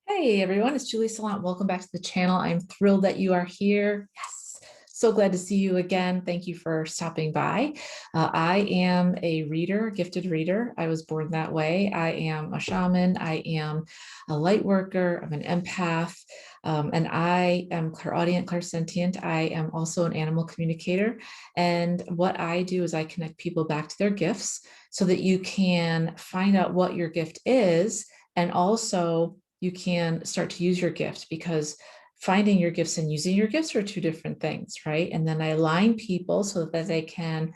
Hey everyone, it's Julie Saillant. Welcome back to the channel. I'm thrilled that you are here. Yes, so glad to see you again. Thank you for stopping by. I am a reader, gifted reader. I was born that way. I am a shaman. I am a light worker. I'm an empath. And I am clairaudient, clairsentient. I am also an animal communicator. And what I do is I connect people back to their gifts so that you can find out what your gift is, and also you can start to use your gift, because finding your gifts and using your gifts are two different things, right? And then I align people so that they can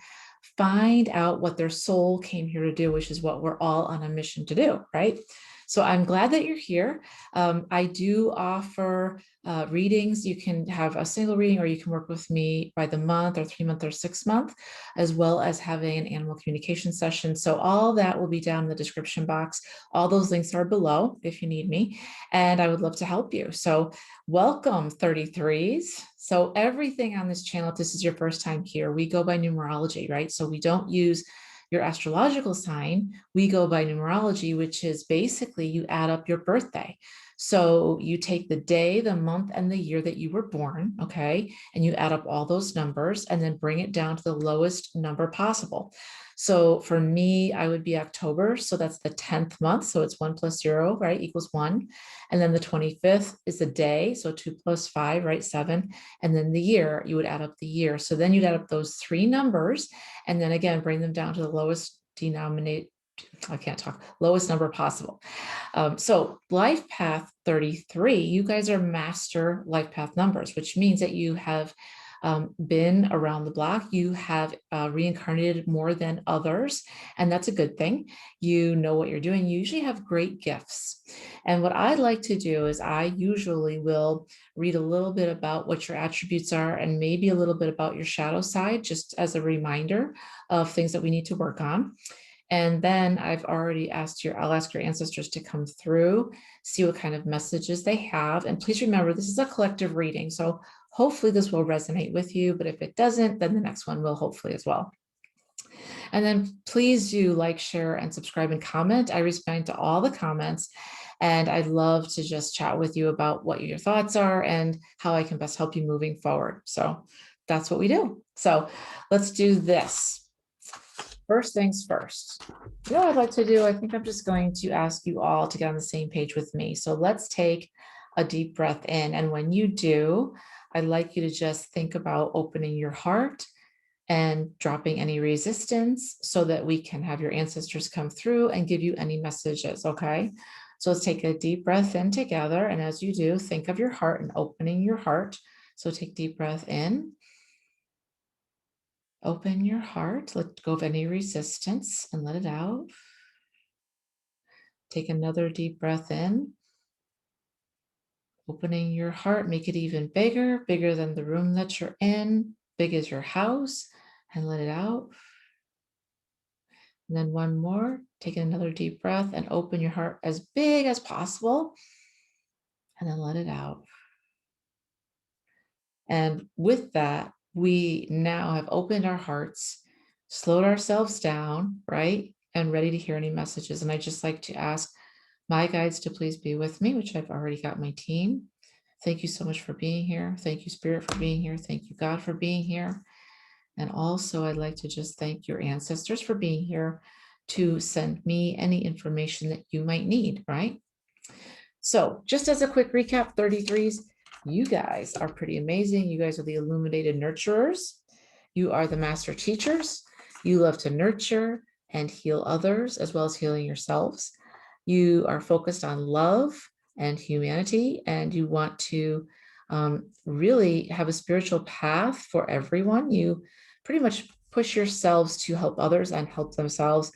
find out what their soul came here to do, which is what we're all on a mission to do, right? So I'm glad that you're here. I do offer readings. You can have a single reading, or you can work with me by the month or 3 month or 6 month, as well as having an animal communication session. So all that will be down in the description box. All those links are below if you need me, and I would love to help you. So welcome 33s. So everything on this channel, if this is your first time here, we go by numerology, right? So we don't use your astrological sign. We go by numerology, which is basically you add up your birthday. So you take the day, the month, and the year that you were born, okay? And you add up all those numbers and then bring it down to the lowest number possible. So for me, I would be October. So that's the 10th month. So it's 1 + 0, right, equals 1. And then the 25th is the day. So 2 + 5, right, 7. And then the year, you would add up the year. So then you'd add up those three numbers and then again, bring them down to the lowest lowest number possible. So life path 33, you guys are master life path numbers, which means that you have been around the block. You have reincarnated more than others, and that's a good thing. You know what you're doing. You usually have great gifts. And what I like to do is I usually will read a little bit about what your attributes are and maybe a little bit about your shadow side, just as a reminder of things that we need to work on. And then I'll ask your ancestors to come through, see what kind of messages they have. And please remember, this is a collective reading. So hopefully this will resonate with you, but if it doesn't, then the next one will hopefully as well. And then please do like, share, and subscribe and comment. I respond to all the comments, and I'd love to just chat with you about what your thoughts are and how I can best help you moving forward. So that's what we do. So let's do this. First things first, you know what I'd like to do? I think I'm just going to ask you all to get on the same page with me. So let's take a deep breath in. And when you do, I'd like you to just think about opening your heart and dropping any resistance so that we can have your ancestors come through and give you any messages, okay? So let's take a deep breath in together. And as you do, think of your heart and opening your heart. So take deep breath in. Open your heart, let go of any resistance and let it out. Take another deep breath in. Opening your heart, make it even bigger, bigger than the room that you're in, big as your house, and let it out. And then one more, take another deep breath and open your heart as big as possible, and then let it out. And with that, we now have opened our hearts, slowed ourselves down, right? And ready to hear any messages. And I just like to ask my guides to please be with me, which I've already got my team. Thank you so much for being here. Thank you, Spirit, for being here. Thank you, God, for being here. And also, I'd like to just thank your ancestors for being here to send me any information that you might need, right? So just as a quick recap, 33s, you guys are pretty amazing. You guys are the illuminated nurturers. You are the master teachers. You love to nurture and heal others, as well as healing yourselves. You are focused on love and humanity, and you want to really have a spiritual path for everyone. You pretty much push yourselves to help others and help themselves.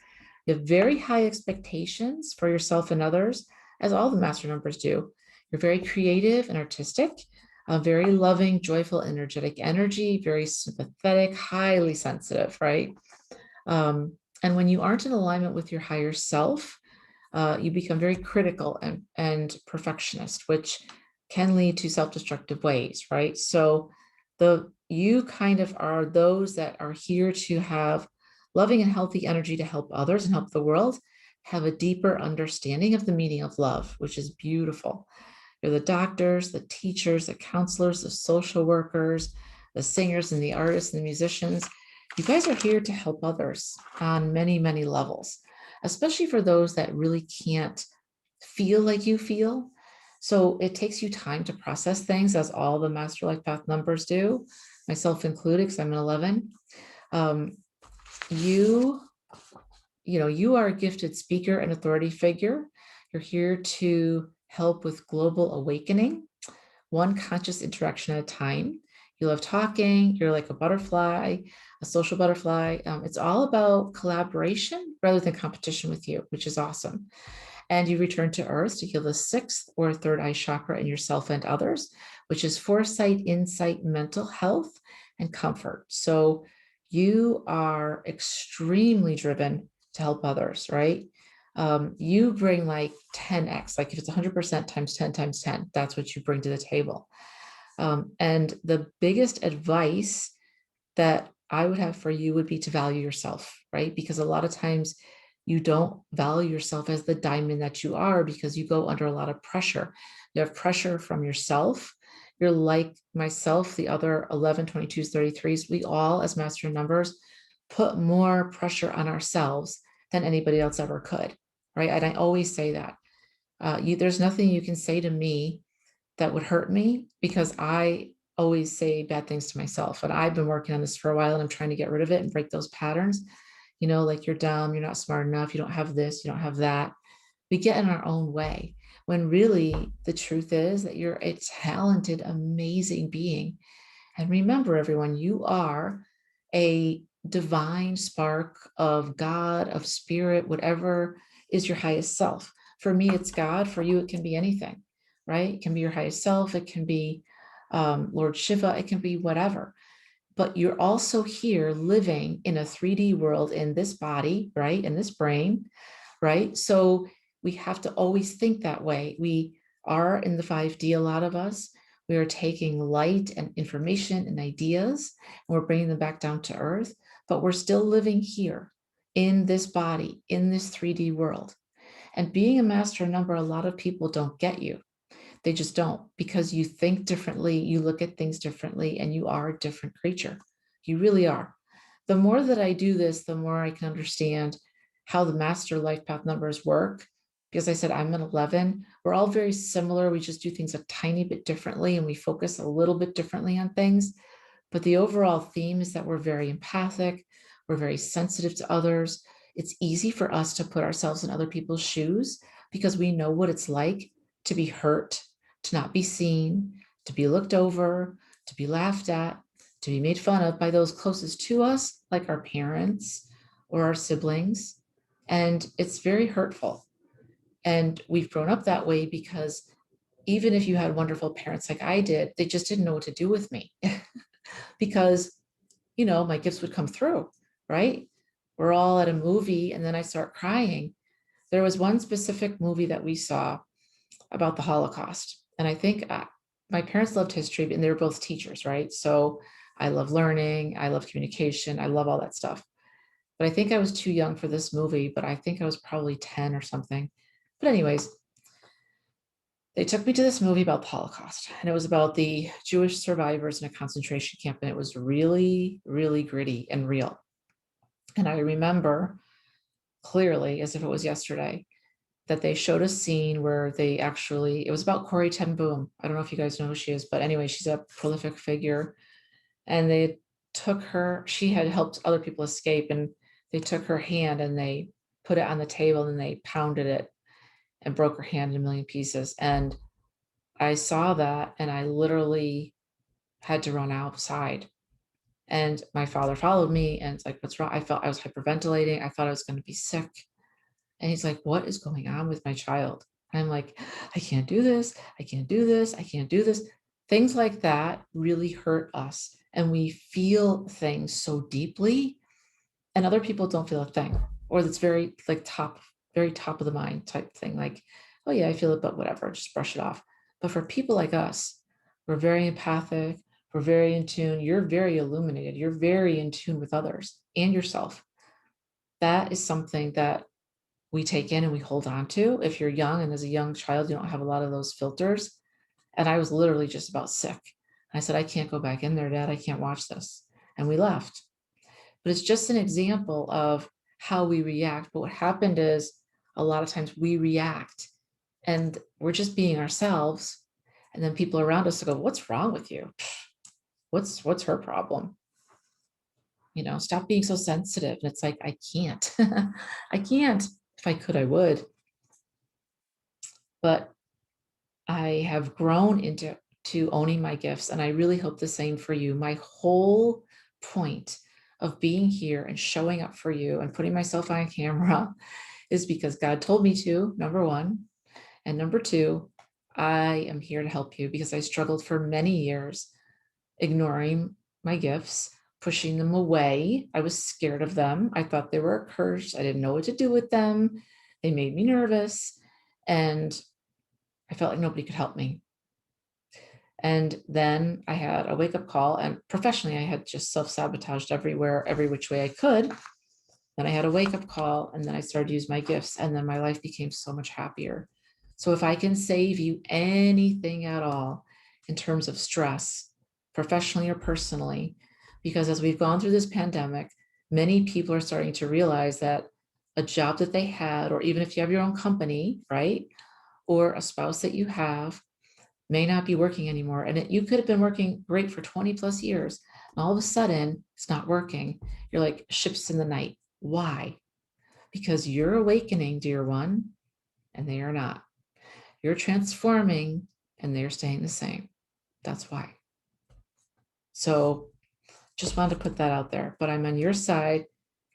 You have very high expectations for yourself and others, as all the master numbers do. You're very creative and artistic, a very loving, joyful, energetic energy, very sympathetic, highly sensitive, right? And when you aren't in alignment with your higher self, you become very critical and perfectionist, which can lead to self-destructive ways, right? So you kind of are those that are here to have loving and healthy energy to help others and help the world, have a deeper understanding of the meaning of love, which is beautiful. You're the doctors, the teachers, the counselors, the social workers, the singers and the artists and the musicians. You guys are here to help others on many, many levels, especially for those that really can't feel like you feel. So it takes you time to process things, as all the Master Life Path numbers do, myself included, because I'm an 11. You are a gifted speaker and authority figure. You're here to help with global awakening, one conscious interaction at a time. You love talking. You're like a butterfly, a social butterfly. It's all about collaboration rather than competition with you, which is awesome. And you return to earth to heal the sixth or third eye chakra in yourself and others, which is foresight, insight, mental health, and comfort. So you are extremely driven to help others, right? You bring like 10x, like if it's 100% times 10 times 10, that's what you bring to the table. And the biggest advice that I would have for you would be to value yourself, right? Because a lot of times you don't value yourself as the diamond that you are because you go under a lot of pressure. You have pressure from yourself. You're like myself, the other 11, 22s, 33s. We all, as master numbers, put more pressure on ourselves than anybody else ever could, right? And I always say that. There's nothing you can say to me that would hurt me because I always say bad things to myself. And I've been working on this for a while and I'm trying to get rid of it and break those patterns. Like you're dumb, you're not smart enough, you don't have this, you don't have that. We get in our own way when really the truth is that you're a talented, amazing being. And remember, everyone, you are a divine spark of God, of spirit, whatever is your highest self. For me, it's God. For you, it can be anything, right? It can be your highest self. It can be Lord Shiva. It can be whatever. But you're also here living in a 3D world in this body, right? In this brain, right? So we have to always think that way. We are in the 5D, a lot of us. We are taking light and information and ideas, and we're bringing them back down to earth, but we're still living here in this body, in this 3D world. And being a master number, a lot of people don't get you. They just don't, because you think differently, you look at things differently, and you are a different creature. You really are. The more that I do this, the more I can understand how the master life path numbers work. Because I said I'm an 11. We're all very similar. We just do things a tiny bit differently and we focus a little bit differently on things. But the overall theme is that we're very empathic. We're very sensitive to others. It's easy for us to put ourselves in other people's shoes because we know what it's like to be hurt, to not be seen, to be looked over, to be laughed at, to be made fun of by those closest to us, like our parents or our siblings. And it's very hurtful. And we've grown up that way because even if you had wonderful parents like I did, they just didn't know what to do with me because, my gifts would come through, right? We're all at a movie and then I start crying. There was one specific movie that we saw about the Holocaust. And I think my parents loved history and they were both teachers, right? So I love learning, I love communication, I love all that stuff. But I think I was too young for this movie, but I think I was probably 10 or something. But anyways, they took me to this movie about the Holocaust, and it was about the Jewish survivors in a concentration camp, and it was really, really gritty and real. And I remember clearly, as if it was yesterday, that they showed a scene where it was about Corrie ten Boom. I don't know if you guys know who she is, but anyway, she's a prolific figure. And they took her, she had helped other people escape, and they took her hand and they put it on the table and they pounded it and broke her hand in a million pieces. And I saw that and I literally had to run outside. And my father followed me and it's like, what's wrong? I felt I was hyperventilating. I thought I was going to be sick. And he's like, what is going on with my child? And I'm like, I can't do this. I can't do this. I can't do this. Things like that really hurt us. And we feel things so deeply and other people don't feel a thing, or that's very like very top of the mind type thing. Like, oh yeah, I feel it, but whatever, just brush it off. But for people like us, we're very empathic. We're very in tune. You're very illuminated. You're very in tune with others and yourself. That is something that we take in and we hold on to. If you're young and as a young child, you don't have a lot of those filters. And I was literally just about sick. I said, I can't go back in there, Dad. I can't watch this. And we left. But it's just an example of how we react. But what happened is a lot of times we react and we're just being ourselves. And then people around us go, what's wrong with you? What's her problem? You know, stop being so sensitive. And it's like, I can't. I can't. If I could, I would. But I have grown into owning my gifts. And I really hope the same for you. My whole point of being here and showing up for you and putting myself on camera is because God told me to, number one. And number two, I am here to help you because I struggled for many years ignoring my gifts, pushing them away. I was scared of them. I thought they were a curse. I didn't know what to do with them. They made me nervous. And I felt like nobody could help me. And then I had a wake-up call, and professionally, I had just self-sabotaged everywhere, every which way I could. Then I had a wake-up call, and then I started to use my gifts, and then my life became so much happier. So if I can save you anything at all in terms of stress, professionally or personally, because as we've gone through this pandemic, many people are starting to realize that a job that they had, or even if you have your own company, right, or a spouse that you have, may not be working anymore. And you could have been working great for 20 plus years. And all of a sudden, it's not working. You're like ships in the night. Why? Because you're awakening, dear one, and they are not. You're transforming, and they're staying the same. That's why. So just wanted to put that out there. But I'm on your side,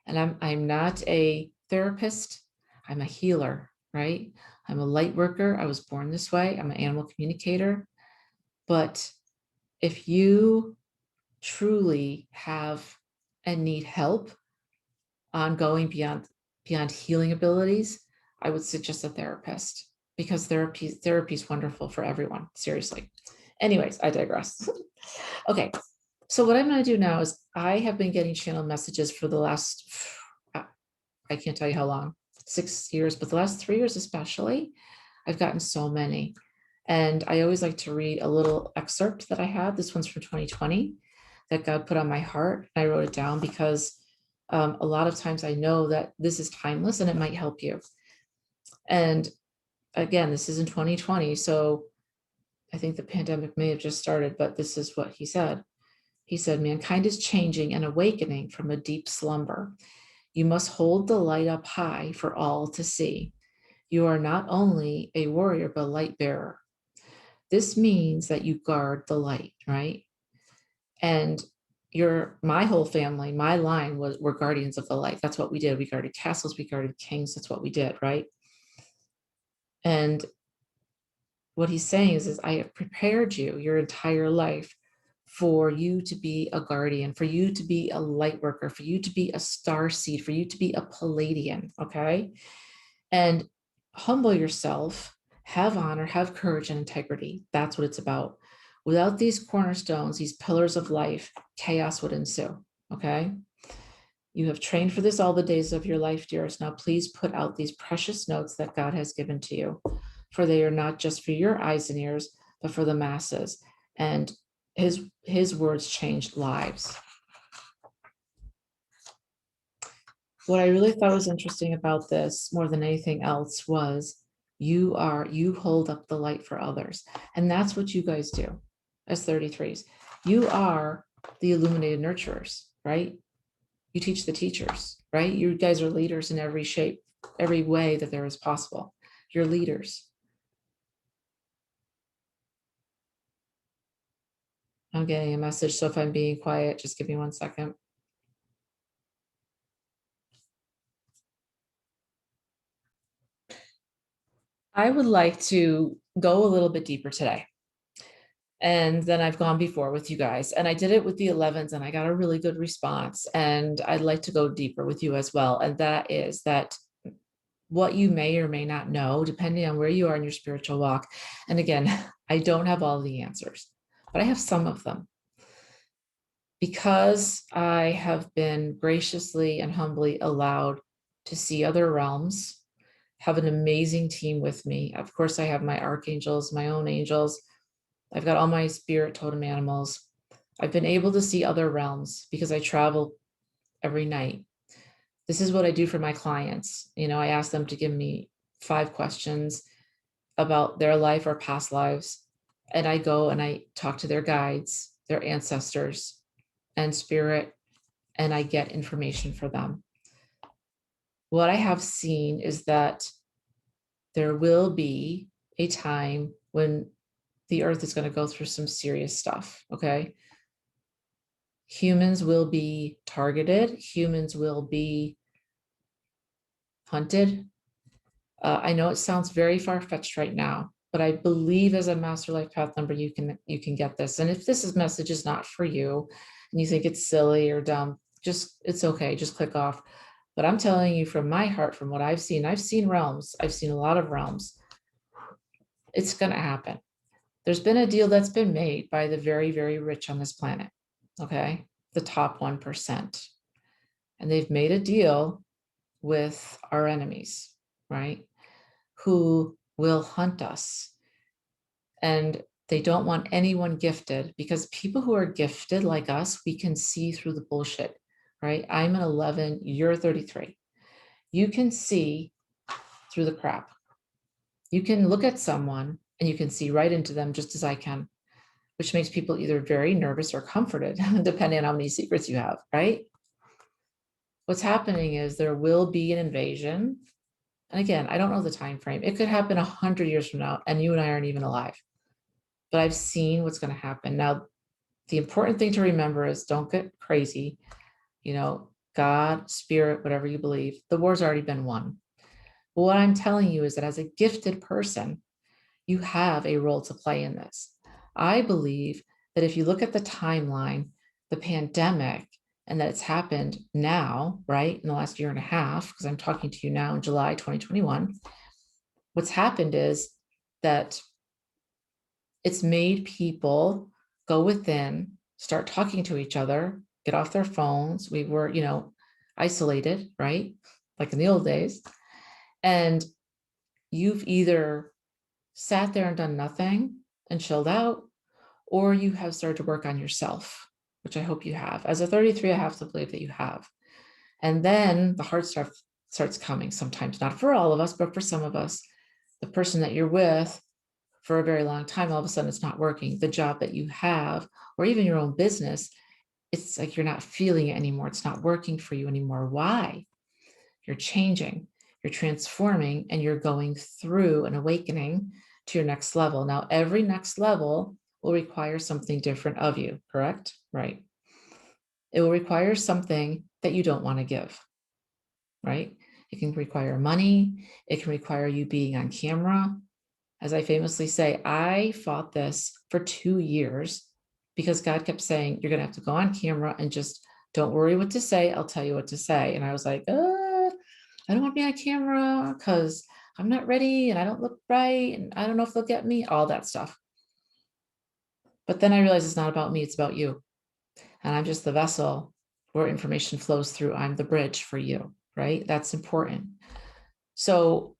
and I'm not a therapist. I'm a healer, right? I'm a light worker. I was born this way. I'm an animal communicator. But if you truly have and need help on going beyond healing abilities, I would suggest a therapist, because therapy is wonderful for everyone. Seriously. Anyways, I digress. Okay. So what I'm going to do now is I have been getting channel messages for the last, I can't tell you how long, 6 years, but the last 3 years especially, I've gotten so many. And I always like to read a little excerpt that I have. This one's from 2020 that God put on my heart. I wrote it down because a lot of times I know that this is timeless and it might help you. And again, this is in 2020. So I think the pandemic may have just started, but this is what he said. He said, mankind is changing and awakening from a deep slumber. You must hold the light up high for all to see. You are not only a warrior, but a light bearer. This means that you guard the light, right? And my whole family, my line were guardians of the light. That's what we did. We guarded castles, we guarded kings. That's what we did, right? And what he's saying is I have prepared you your entire life for you to be a guardian, for you to be a light worker, for you to be a star seed, for you to be a Palladian, okay? And humble yourself, have honor, have courage and integrity. That's what it's about. Without these cornerstones, these pillars of life, chaos would ensue, okay? You have trained for this all the days of your life, dearest. Now, please put out these precious notes that God has given to you, for they are not just for your eyes and ears, but for the masses. And his words changed lives. What I really thought was interesting about this more than anything else was you hold up the light for others. And that's what you guys do as 33s. You are the illuminated nurturers, right? You teach the teachers, right? You guys are leaders in every shape, every way that there is possible. You're leaders. I'm getting a message, so if I'm being quiet, just give me 1 second. I would like to go a little bit deeper today. And then I've gone before with you guys, and I did it with the 11s and I got a really good response. And I'd like to go deeper with you as well. And that is that what you may or may not know, depending on where you are in your spiritual walk. And again, I don't have all the answers, but I have some of them. Because I have been graciously and humbly allowed to see other realms have an amazing team with me. Of course, I have my archangels, my own angels. I've got all my spirit totem animals. I've been able to see other realms because I travel every night. This is what I do for my clients. You know, I ask them to give me 5 questions about their life or past lives. And I go and I talk to their guides, their ancestors and spirit, and I get information for them. What I have seen is that there will be a time when the earth is going to go through some serious stuff. Okay. Humans will be targeted. Humans will be hunted. I know it sounds very far-fetched right now, but I believe as a master life path number, you can get this. And if this message is not for you and you think it's silly or dumb, it's okay. Just click off. But I'm telling you from my heart, from what I've seen realms. I've seen a lot of realms. It's going to happen. There's been a deal that's been made by the very, very rich on this planet. Okay. The top 1%. And they've made a deal with our enemies, right? Who will hunt us. And they don't want anyone gifted, because people who are gifted like us, we can see through the bullshit, right? I'm an 11, you're 33. You can see through the crap. You can look at someone and you can see right into them just as I can, which makes people either very nervous or comforted, depending on how many secrets you have, right? What's happening is there will be an invasion. And again, I don't know the time frame. It could happen 100 years from now, and you and I aren't even alive. But I've seen what's going to happen. Now, the important thing to remember is don't get crazy. You know, God, spirit, whatever you believe, the war's already been won. But what I'm telling you is that as a gifted person, you have a role to play in this. I believe that if you look at the timeline, the pandemic, and that it's happened now, right, in the last year and a half, because I'm talking to you now in July 2021, what's happened is that it's made people go within, start talking to each other, get off their phones. We were, isolated, right? Like in the old days. And you've either sat there and done nothing and chilled out, or you have started to work on yourself, which I hope you have. As a 33, I have to believe that you have. And then the hard stuff starts coming sometimes, not for all of us, but for some of us. The person that you're with for a very long time, all of a sudden it's not working. The job that you have, or even your own business, it's like you're not feeling it anymore. It's not working for you anymore. Why? You're changing, you're transforming, and you're going through an awakening to your next level. Now, every next level will require something different of you, correct? Right. It will require something that you don't want to give, right? It can require money. It can require you being on camera. As I famously say, I fought this for 2 years because God kept saying, you're going to have to go on camera and just don't worry what to say. I'll tell you what to say. And I was like, I don't want to be on camera because I'm not ready and I don't look right. And I don't know if they'll get me, all that stuff. But then I realized it's not about me, it's about you. And I'm just the vessel where information flows through. I'm the bridge for you, right? That's important. So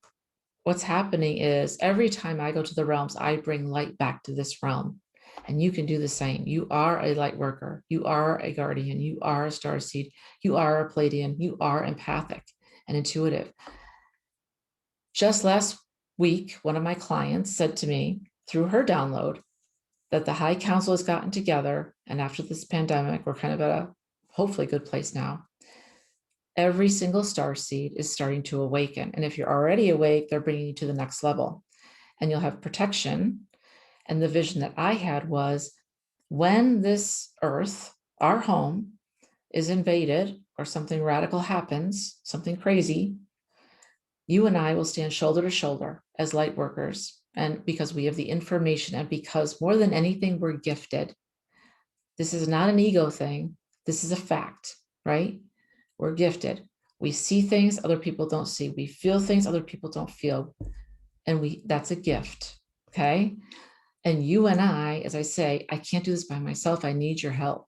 what's happening is every time I go to the realms, I bring light back to this realm. And you can do the same. You are a light worker. You are a guardian. You are a starseed. You are a Pleiadian. You are empathic and intuitive. Just last week, one of my clients said to me through her download that the High Council has gotten together. And after this pandemic, we're kind of at a hopefully good place now. Every single starseed is starting to awaken. And if you're already awake, they're bringing you to the next level and you'll have protection. And the vision that I had was when this earth, our home, is invaded or something radical happens, something crazy, you and I will stand shoulder to shoulder as light workers. And because we have the information and because more than anything, we're gifted. This is not an ego thing. This is a fact, right? We're gifted. We see things other people don't see. We feel things other people don't feel. And that's a gift, okay? And you and I, as I say, I can't do this by myself. I need your help.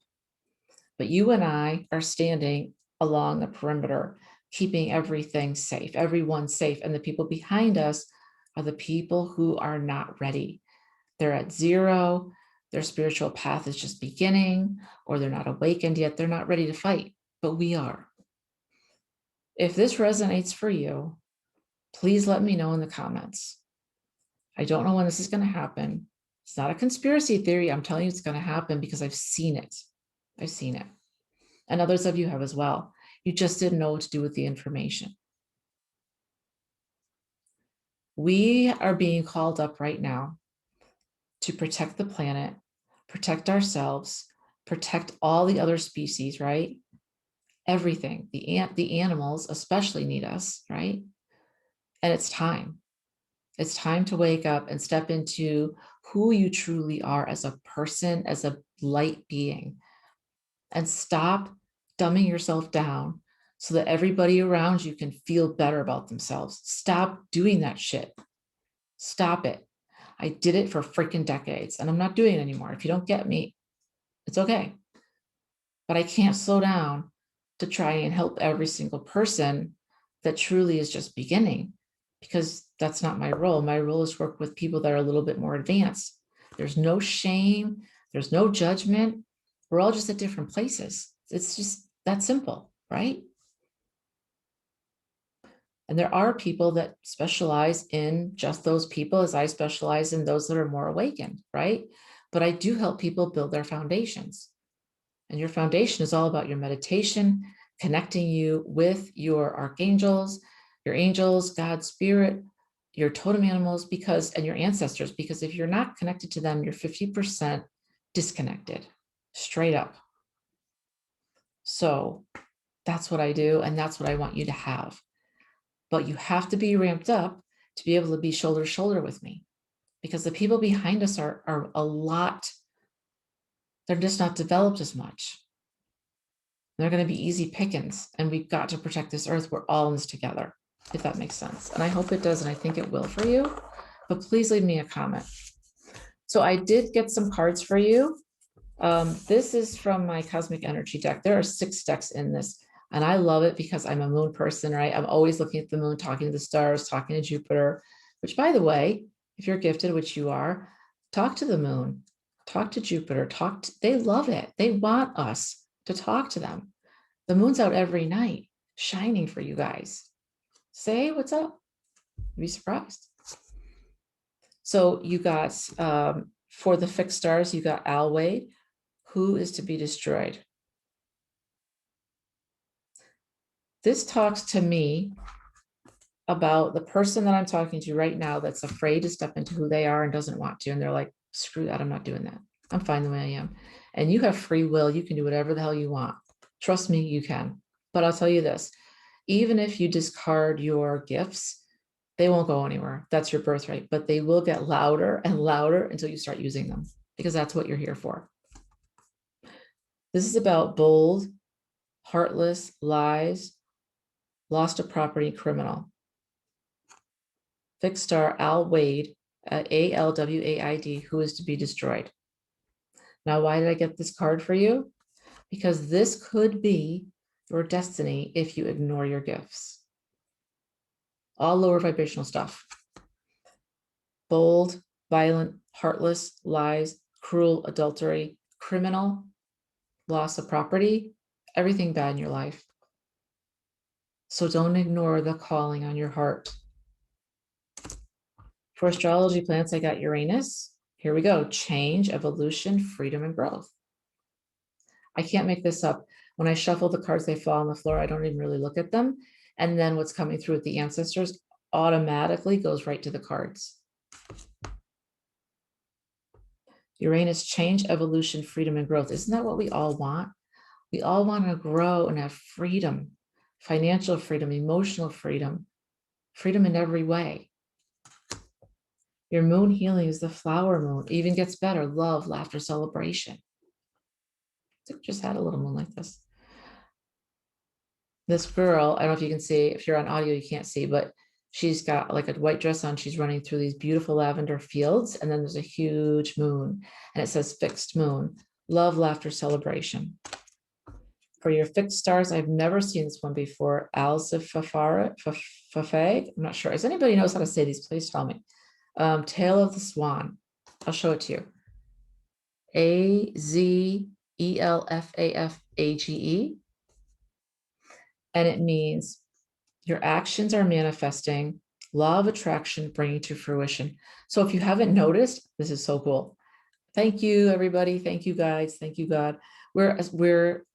But you and I are standing along the perimeter. keeping everything safe, everyone safe. And the people behind us are the people who are not ready. They're at zero, their spiritual path is just beginning, or they're not awakened yet, they're not ready to fight, but we are. If this resonates for you, please let me know in the comments. I don't know when this is going to happen. It's not a conspiracy theory. I'm telling you it's going to happen because I've seen it. I've seen it. And others of you have as well. You just didn't know what to do with the information. We are being called up right now to protect the planet, protect ourselves, protect all the other species, right? Everything. The animals especially need us, right? And it's time. It's time to wake up and step into who you truly are as a person, as a light being, and stop dumbing yourself down so that everybody around you can feel better about themselves. Stop doing that shit. Stop it. I did it for freaking decades and I'm not doing it anymore. If you don't get me, it's okay. But I can't slow down to try and help every single person that truly is just beginning, because that's not my role. My role is to work with people that are a little bit more advanced. There's no shame. There's no judgment. We're all just at different places. It's just that simple, right? And there are people that specialize in just those people, as I specialize in those that are more awakened, right? But I do help people build their foundations. And your foundation is all about your meditation, connecting you with your archangels, your angels, God's spirit, your totem animals, and your ancestors, because if you're not connected to them, you're 50% disconnected, straight up. So that's what I do. And that's what I want you to have. But you have to be ramped up to be able to be shoulder to shoulder with me, because the people behind us are a lot, they're just not developed as much. They're going to be easy pickings, and we've got to protect this earth. We're all in this together, if that makes sense. And I hope it does, and I think it will for you, but please leave me a comment. So I did get some cards for you. This is from my cosmic energy deck. There are 6 decks in this, and I love it because I'm a moon person, right? I'm always looking at the moon, talking to the stars, talking to Jupiter, which, by the way, if you're gifted, which you are, talk to the moon, talk to Jupiter, they love it. They want us to talk to them. The moon's out every night, shining for you guys. Say, what's up? You'd be surprised. So you got, for the fixed stars, you got Alway, who is to be destroyed. This talks to me about the person that I'm talking to right now that's afraid to step into who they are and doesn't want to. And they're like, screw that, I'm not doing that. I'm fine the way I am. And you have free will. You can do whatever the hell you want. Trust me, you can. But I'll tell you this, even if you discard your gifts, they won't go anywhere. That's your birthright, but they will get louder and louder until you start using them, because that's what you're here for. This is about bold, heartless, lies, lost of property, criminal. Fixed star Al Wade, ALWAID, who is to be destroyed. Now, why did I get this card for you? Because this could be your destiny if you ignore your gifts. All lower vibrational stuff. Bold, violent, heartless, lies, cruel, adultery, criminal, loss of property, everything bad in your life. So don't ignore the calling on your heart. For astrology plants, I got Uranus. Here we go. Change, evolution, freedom, and growth. I can't make this up. When I shuffle the cards, they fall on the floor. I don't even really look at them. And then what's coming through with the ancestors automatically goes right to the cards. Uranus, change, evolution, freedom, and growth. Isn't that what we all want? We all want to grow and have freedom, financial freedom, emotional freedom, freedom in every way. Your moon healing is the flower moon. It even gets better. Love, laughter, celebration. I just had a little moon like this. This girl, I don't know if you can see, if you're on audio, you can't see, but she's got like a white dress on. She's running through these beautiful lavender fields. And then there's a huge moon and it says fixed moon, love, laughter, celebration. For your fixed stars, I've never seen this one before. Alzifafare, I'm not sure. If anybody knows how to say these, please tell me. Tail of the Swan. I'll show it to you. Azelfafage. And it means your actions are manifesting, law of attraction bringing to fruition. So if you haven't noticed, this is so cool. Thank you, everybody. Thank you, guys. Thank you, God.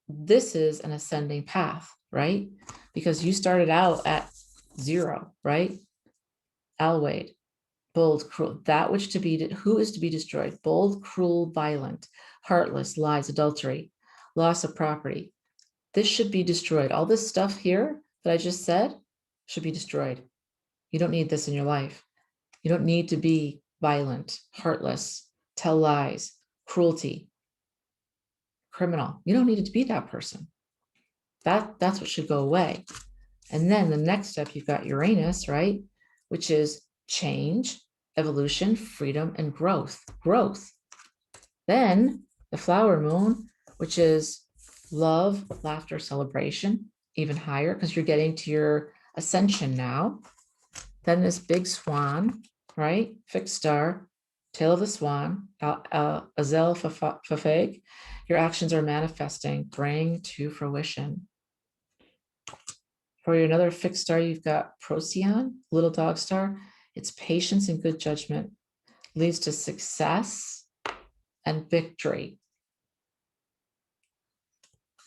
This is an ascending path, right? Because you started out at 0, right? Alwade, bold, cruel, that which to be, who is to be destroyed? Bold, cruel, violent, heartless, lies, adultery, loss of property. This should be destroyed. All this stuff here that I just said should be destroyed. You don't need this in your life. You don't need to be violent, heartless, tell lies, cruelty, criminal. You don't need to be that person. That's what should go away. And then the next step, you've got Uranus, right? Which is change, evolution, freedom, and growth. Then the flower moon, which is love, laughter, celebration, even higher because you're getting to your ascension now. Then this big swan, right? Fixed star, tail of the swan, Azelfafage. Your actions are manifesting, bring to fruition. For another fixed star, you've got Procyon, little dog star. It's patience and good judgment, leads to success and victory.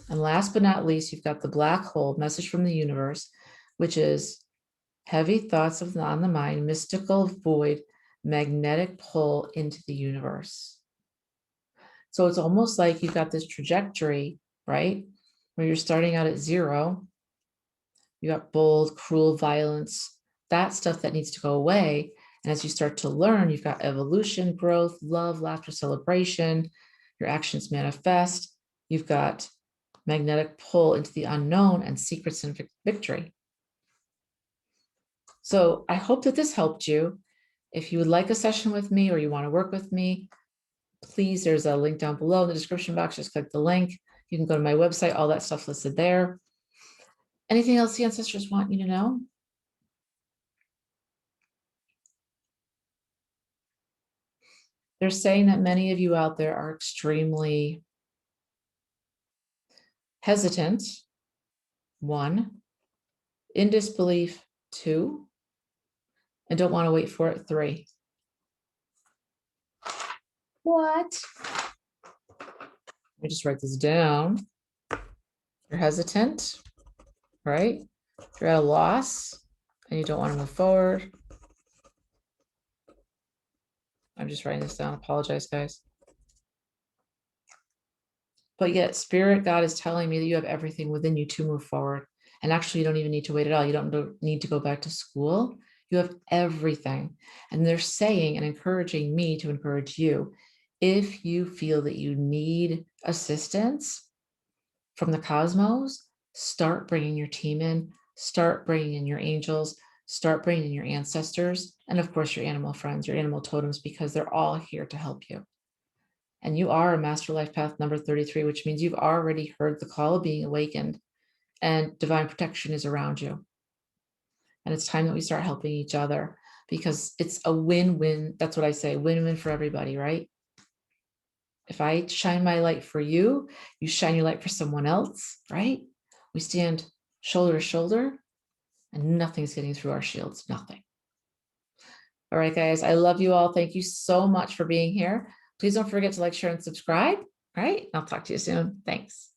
And last but not least, you've got the black hole, message from the universe, which is heavy thoughts on the mind, mystical void, magnetic pull into the universe. So it's almost like you've got this trajectory, right? Where you're starting out at 0. You got bold, cruel, violence, that stuff that needs to go away. And as you start to learn, you've got evolution, growth, love, laughter, celebration. Your actions manifest. You've got magnetic pull into the unknown and secrets and victory. So I hope that this helped you. If you would like a session with me or you want to work with me, please, there's a link down below in the description box. Just click the link. You can go to my website, all that stuff listed there. Anything else the ancestors want you to know? They're saying that many of you out there are extremely hesitant, 1, in disbelief, 2, and don't want to wait for it, 3. What? Let me just write this down. You're hesitant, right? You're at a loss and you don't want to move forward. I'm just writing this down. Apologize, guys. But yet Spirit God is telling me that you have everything within you to move forward. And actually, you don't even need to wait at all. You don't need to go back to school. You have everything. And they're saying and encouraging me to encourage you. If you feel that you need assistance from the cosmos, start bringing your team in, start bringing in your angels, start bringing in your ancestors, and of course, your animal friends, your animal totems, because they're all here to help you. And you are a master life path number 33, which means you've already heard the call of being awakened and divine protection is around you. And it's time that we start helping each other because it's a win-win. That's what I say, win-win for everybody, right? If I shine my light for you, you shine your light for someone else, right? We stand shoulder to shoulder and nothing's getting through our shields, nothing. All right, guys, I love you all. Thank you so much for being here. Please don't forget to like, share, and subscribe, right? I'll talk to you soon. Thanks.